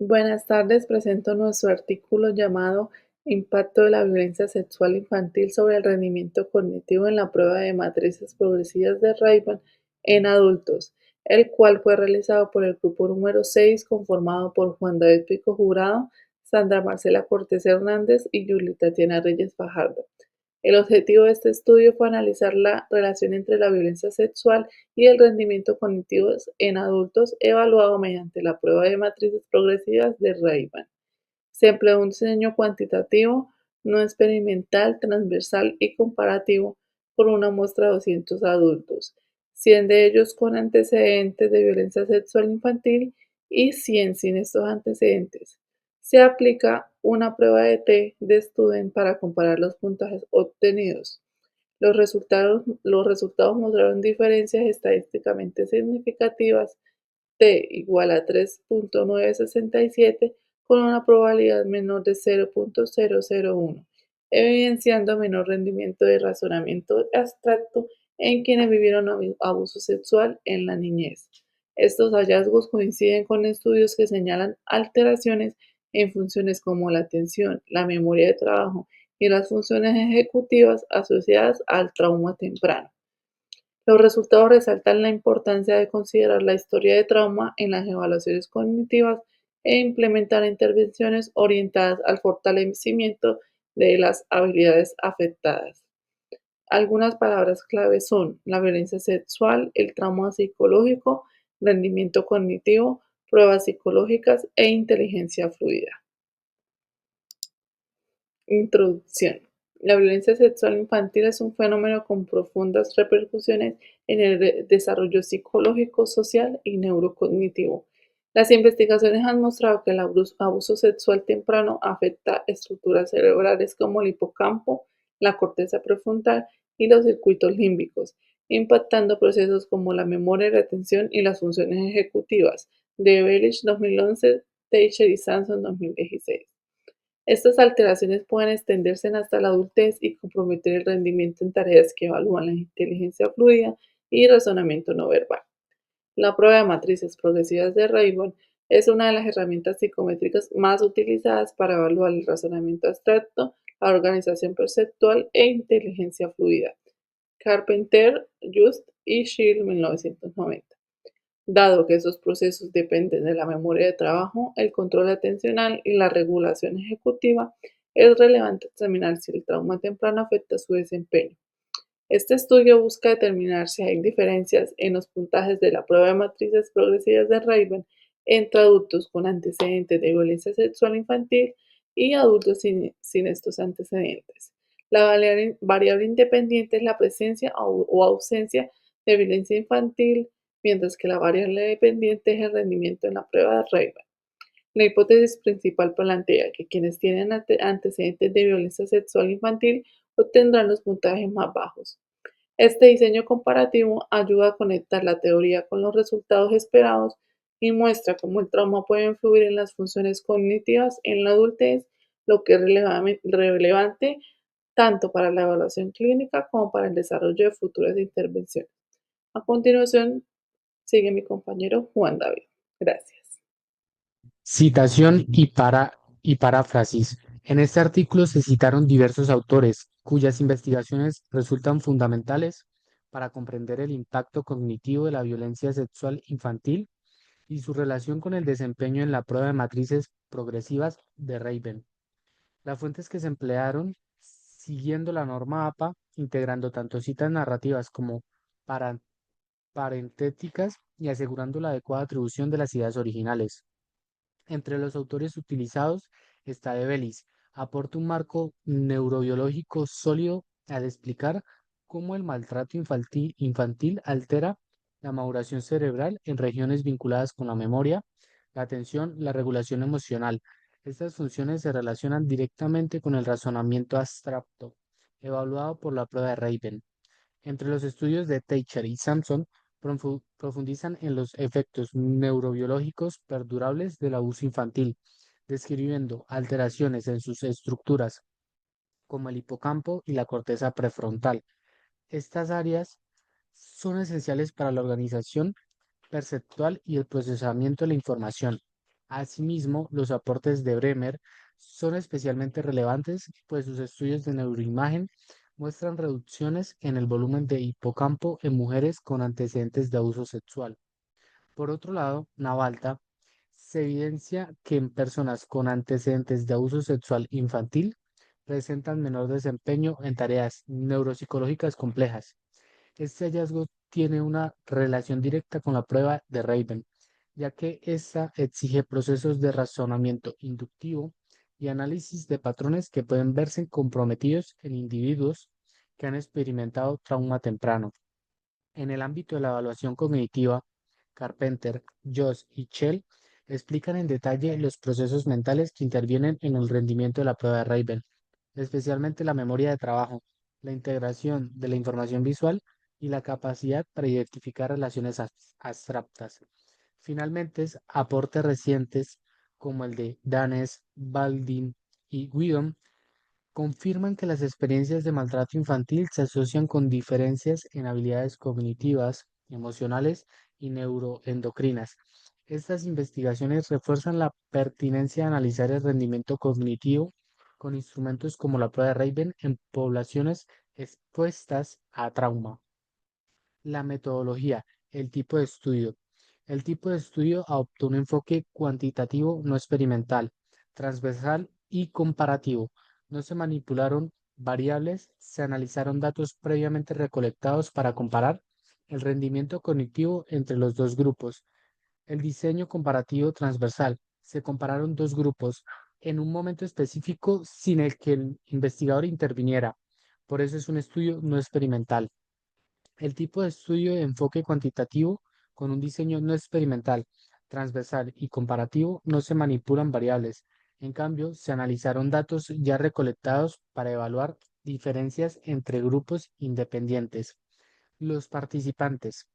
Buenas tardes, presento nuestro artículo llamado Impacto de la violencia sexual infantil sobre el rendimiento cognitivo en la prueba de matrices progresivas de Rayban en adultos, el cual fue realizado por el grupo número 6, conformado por Juan David Pico Jurado, Sandra Marcela Cortés Hernández y Yuli Tatiana Reyes Fajardo. El objetivo de este estudio fue analizar la relación entre la violencia sexual y el rendimiento cognitivo en adultos evaluado mediante la prueba de matrices progresivas de Rayban. Se empleó un diseño cuantitativo, no experimental, transversal y comparativo por una muestra de 200 adultos, 100 de ellos con antecedentes de violencia sexual infantil y 100 sin estos antecedentes. Se aplica una prueba de T de Student para comparar los puntajes obtenidos. Los resultados mostraron diferencias estadísticamente significativas T igual a 3.967 con una probabilidad menor de 0.001, evidenciando menor rendimiento de razonamiento abstracto en quienes vivieron abuso sexual en la niñez. Estos hallazgos coinciden con estudios que señalan alteraciones en funciones como la atención, la memoria de trabajo y las funciones ejecutivas asociadas al trauma temprano. Los resultados resaltan la importancia de considerar la historia de trauma en las evaluaciones cognitivas e implementar intervenciones orientadas al fortalecimiento de las habilidades afectadas. Algunas palabras clave son la violencia sexual, el trauma psicológico, rendimiento cognitivo, pruebas psicológicas e inteligencia fluida. Introducción. La violencia sexual infantil es un fenómeno con profundas repercusiones en el desarrollo psicológico, social y neurocognitivo. Las investigaciones han mostrado que el abuso sexual temprano afecta estructuras cerebrales como el hipocampo, la corteza prefrontal y los circuitos límbicos, impactando procesos como la memoria, la atención y las funciones ejecutivas. De Bellich 2011, Teicher y Sanson 2016. Estas alteraciones pueden extenderse hasta la adultez y comprometer el rendimiento en tareas que evalúan la inteligencia fluida y razonamiento no verbal. La prueba de matrices progresivas de Rayburn es una de las herramientas psicométricas más utilizadas para evaluar el razonamiento abstracto, la organización perceptual e inteligencia fluida. Carpenter, Just y Schill, 1990. Dado que esos procesos dependen de la memoria de trabajo, el control atencional y la regulación ejecutiva, es relevante examinar si el trauma temprano afecta su desempeño. Este estudio busca determinar si hay diferencias en los puntajes de la prueba de matrices progresivas de Raven entre adultos con antecedentes de violencia sexual infantil y adultos sin estos antecedentes. La variable independiente es la presencia o ausencia de violencia infantil, mientras que la variable dependiente es el rendimiento en la prueba de Raven. La hipótesis principal plantea que quienes tienen antecedentes de violencia sexual infantil obtendrán los puntajes más bajos. Este diseño comparativo ayuda a conectar la teoría con los resultados esperados y muestra cómo el trauma puede influir en las funciones cognitivas en la adultez, lo que es relevante tanto para la evaluación clínica como para el desarrollo de futuras intervenciones. A continuación, sigue mi compañero Juan David. Gracias. Citación y paráfrasis. En este artículo se citaron diversos autores cuyas investigaciones resultan fundamentales para comprender el impacto cognitivo de la violencia sexual infantil y su relación con el desempeño en la prueba de matrices progresivas de Raven. Las fuentes que se emplearon siguiendo la norma APA, integrando tanto citas narrativas como para- parentéticas y asegurando la adecuada atribución de las ideas originales. Entre los autores utilizados está De Bellis. Aporta un marco neurobiológico sólido al explicar cómo el maltrato infantil altera la maduración cerebral en regiones vinculadas con la memoria, la atención, la regulación emocional. Estas funciones se relacionan directamente con el razonamiento abstracto, evaluado por la prueba de Raven. Entre los estudios de Teicher y Sampson, profundizan en los efectos neurobiológicos perdurables del abuso infantil, describiendo alteraciones en sus estructuras, como el hipocampo y la corteza prefrontal. Estas áreas son esenciales para la organización perceptual y el procesamiento de la información. Asimismo, los aportes de Bremer son especialmente relevantes, pues sus estudios de neuroimagen muestran reducciones en el volumen de hipocampo en mujeres con antecedentes de abuso sexual. Por otro lado, Navalta se evidencia que en personas con antecedentes de abuso sexual infantil presentan menor desempeño en tareas neuropsicológicas complejas. Este hallazgo tiene una relación directa con la prueba de Raven, ya que ésta exige procesos de razonamiento inductivo y análisis de patrones que pueden verse comprometidos en individuos que han experimentado trauma temprano. En el ámbito de la evaluación cognitiva, Carpenter, Joss y Shell explican en detalle los procesos mentales que intervienen en el rendimiento de la prueba de Raven, especialmente la memoria de trabajo, la integración de la información visual y la capacidad para identificar relaciones abstractas. Finalmente, aportes recientes como el de Danes, Baldin y Guidon confirman que las experiencias de maltrato infantil se asocian con diferencias en habilidades cognitivas, emocionales y neuroendocrinas. Estas investigaciones refuerzan la pertinencia de analizar el rendimiento cognitivo con instrumentos como la prueba de Raven en poblaciones expuestas a trauma. La metodología, el tipo de estudio. El tipo de estudio adoptó un enfoque cuantitativo no experimental, transversal y comparativo. No se manipularon variables, se analizaron datos previamente recolectados para comparar el rendimiento cognitivo entre los dos grupos. El diseño comparativo transversal. Se compararon dos grupos en un momento específico sin el que el investigador interviniera. Por eso es un estudio no experimental. El tipo de estudio de enfoque cuantitativo con un diseño no experimental, transversal y comparativo no se manipulan variables. En cambio, se analizaron datos ya recolectados para evaluar diferencias entre grupos independientes. Los participantes.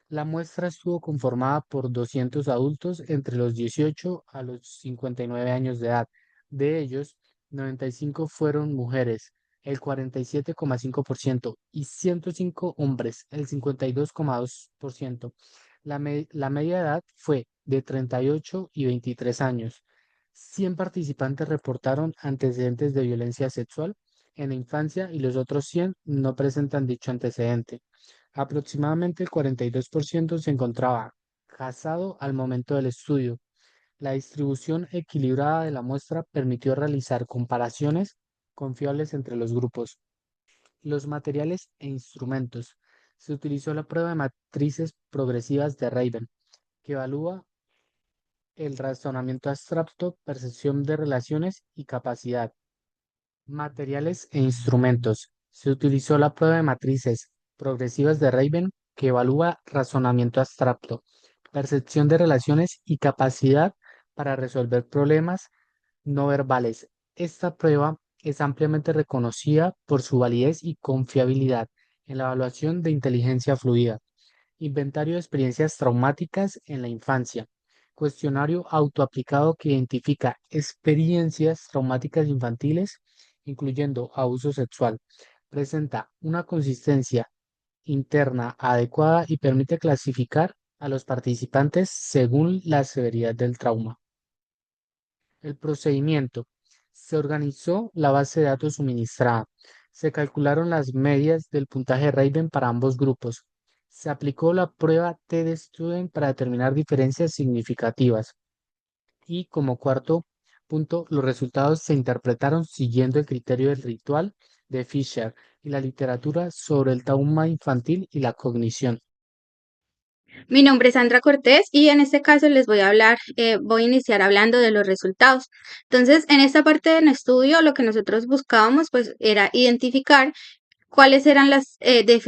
La muestra estuvo conformada por 200 adultos entre los 18 a los 59 años de edad. De ellos, 95 fueron mujeres, el 47,5%, y 105 hombres, el 52,2%. La media edad fue de 38 y 23 años. 100 participantes reportaron antecedentes de violencia sexual en la infancia y los otros 100 no presentan dicho antecedente. Aproximadamente el 42% se encontraba casado al momento del estudio. La distribución equilibrada de la muestra permitió realizar comparaciones confiables entre los grupos. Los materiales e instrumentos. Se utilizó la prueba de matrices progresivas de Raven, que evalúa el razonamiento abstracto, percepción de relaciones y capacidad. Materiales e instrumentos. Se utilizó la prueba de matrices progresivas de Raven que evalúa razonamiento abstracto, percepción de relaciones y capacidad para resolver problemas no verbales. Esta prueba es ampliamente reconocida por su validez y confiabilidad en la evaluación de inteligencia fluida. Inventario de experiencias traumáticas en la infancia. Cuestionario autoaplicado que identifica experiencias traumáticas infantiles, incluyendo abuso sexual. Presenta una consistencia interna adecuada y permite clasificar a los participantes según la severidad del trauma. El procedimiento. Se organizó la base de datos suministrada. Se calcularon las medias del puntaje Raven para ambos grupos. Se aplicó la prueba TD-Student para determinar diferencias significativas. Y como cuarto punto, los resultados se interpretaron siguiendo el criterio del ritual de Fisher y la literatura sobre el trauma infantil y la cognición. Mi nombre es Sandra Cortés y en este caso les voy a hablar, voy a iniciar hablando de los resultados. Entonces, en esta parte del estudio, lo que nosotros buscábamos, pues, era identificar cuáles eran las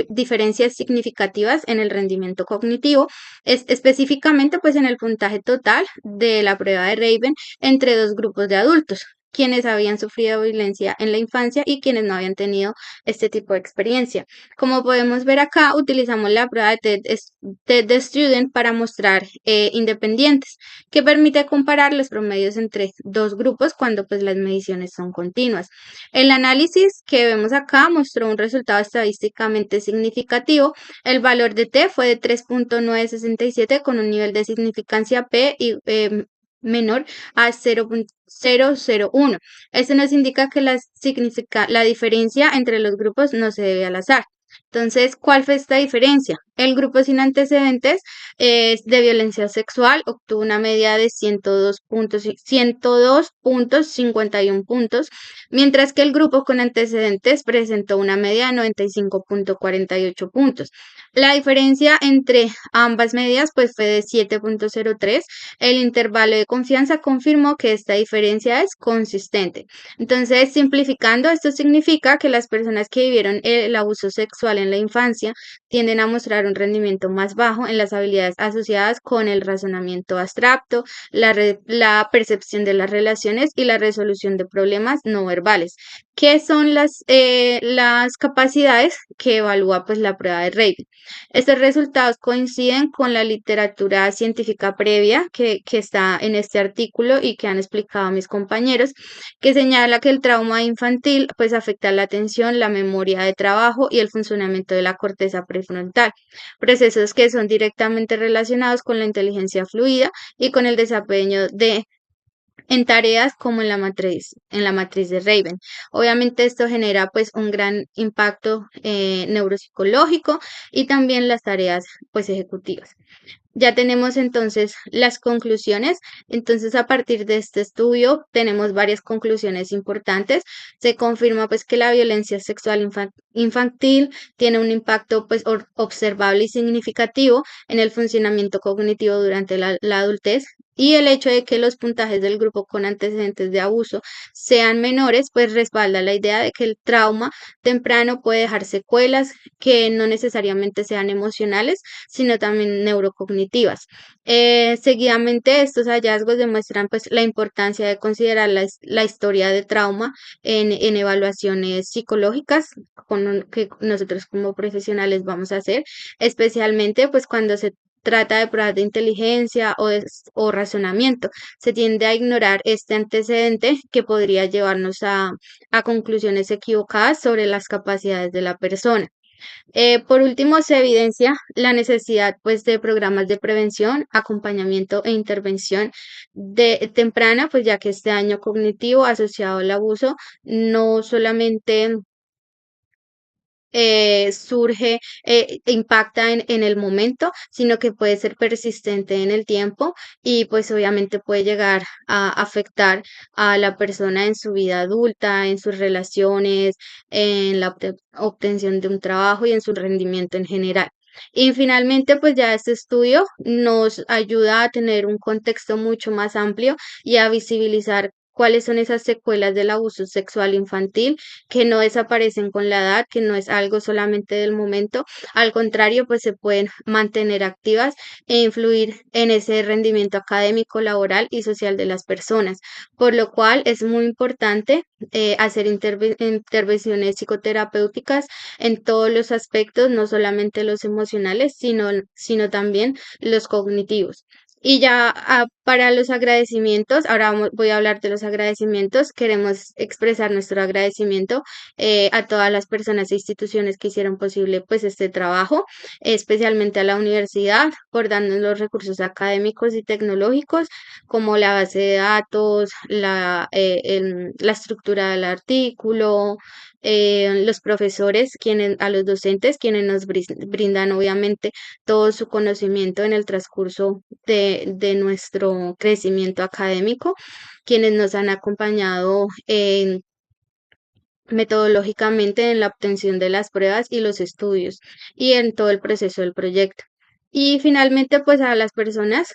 diferencias significativas en el rendimiento cognitivo, específicamente pues en el puntaje total de la prueba de Raven entre dos grupos de adultos, quienes habían sufrido violencia en la infancia y quienes no habían tenido este tipo de experiencia. Como podemos ver acá, utilizamos la prueba de TED Student para mostrar independientes, que permite comparar los promedios entre dos grupos cuando pues las mediciones son continuas. El análisis que vemos acá mostró un resultado estadísticamente significativo. El valor de T fue de 3,967 con un nivel de significancia P menor a 0,001. Esto nos indica que la diferencia entre los grupos no se debe al azar. Entonces, ¿cuál fue esta diferencia? El grupo sin antecedentes de violencia sexual obtuvo una media de 102,51 puntos, mientras que el grupo con antecedentes presentó una media de 95,48 puntos. La diferencia entre ambas medias pues fue de 7,03. El intervalo de confianza confirmó que esta diferencia es consistente. Entonces, simplificando, esto significa que las personas que vivieron el abuso sexual en la infancia tienden a mostrar un rendimiento más bajo en las habilidades asociadas con el razonamiento abstracto, la percepción de las relaciones y la resolución de problemas no verbales. ¿Qué son las capacidades que evalúa pues la prueba de Raven? Estos resultados coinciden con la literatura científica previa que está en este artículo y que han explicado mis compañeros, que señala que el trauma infantil pues afecta la atención, la memoria de trabajo y el funcionamiento de la corteza prefrontal, procesos que son directamente relacionados con la inteligencia fluida y con el desempeño en tareas como en la matriz de Raven. Obviamente esto genera pues un gran impacto neuropsicológico y también las tareas pues ejecutivas. Ya tenemos entonces las conclusiones. Entonces, a partir de este estudio, tenemos varias conclusiones importantes. Se confirma pues que la violencia sexual infantil tiene un impacto pues observable y significativo en el funcionamiento cognitivo durante la adultez. Y el hecho de que los puntajes del grupo con antecedentes de abuso sean menores, pues respalda la idea de que el trauma temprano puede dejar secuelas que no necesariamente sean emocionales, sino también neurocognitivas. Seguidamente, estos hallazgos demuestran pues, la importancia de considerar la historia de trauma en evaluaciones psicológicas que nosotros como profesionales vamos a hacer, especialmente pues cuando se trata de pruebas de inteligencia o razonamiento. Se tiende a ignorar este antecedente que podría llevarnos a conclusiones equivocadas sobre las capacidades de la persona. Por último, se evidencia la necesidad pues, de programas de prevención, acompañamiento e intervención temprana, pues ya que este daño cognitivo asociado al abuso no solamente impacta en el momento, sino que puede ser persistente en el tiempo y pues obviamente puede llegar a afectar a la persona en su vida adulta, en sus relaciones, en la obtención de un trabajo y en su rendimiento en general. Y finalmente, pues ya este estudio nos ayuda a tener un contexto mucho más amplio y a visibilizar cuáles son esas secuelas del abuso sexual infantil que no desaparecen con la edad, que no es algo solamente del momento, al contrario, pues se pueden mantener activas e influir en ese rendimiento académico, laboral y social de las personas, por lo cual es muy importante hacer intervenciones psicoterapéuticas en todos los aspectos, no solamente los emocionales, sino también los cognitivos. Y ya para los agradecimientos, ahora voy a hablar de los agradecimientos. Queremos expresar nuestro agradecimiento a todas las personas e instituciones que hicieron posible pues este trabajo, especialmente a la universidad por darnos los recursos académicos y tecnológicos como la base de datos, la estructura del artículo, los profesores, a los docentes, quienes nos brindan obviamente todo su conocimiento en el transcurso de nuestro crecimiento académico, quienes nos han acompañado metodológicamente en la obtención de las pruebas y los estudios y en todo el proceso del proyecto. Y finalmente, pues a las personas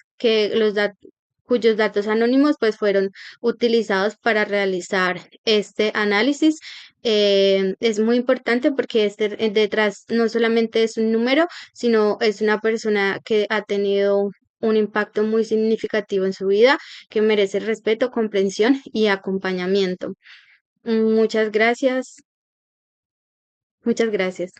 cuyos datos anónimos pues fueron utilizados para realizar este análisis. Es muy importante porque detrás no solamente es un número, sino es una persona que ha tenido un impacto muy significativo en su vida, que merece respeto, comprensión y acompañamiento. Muchas gracias. Muchas gracias.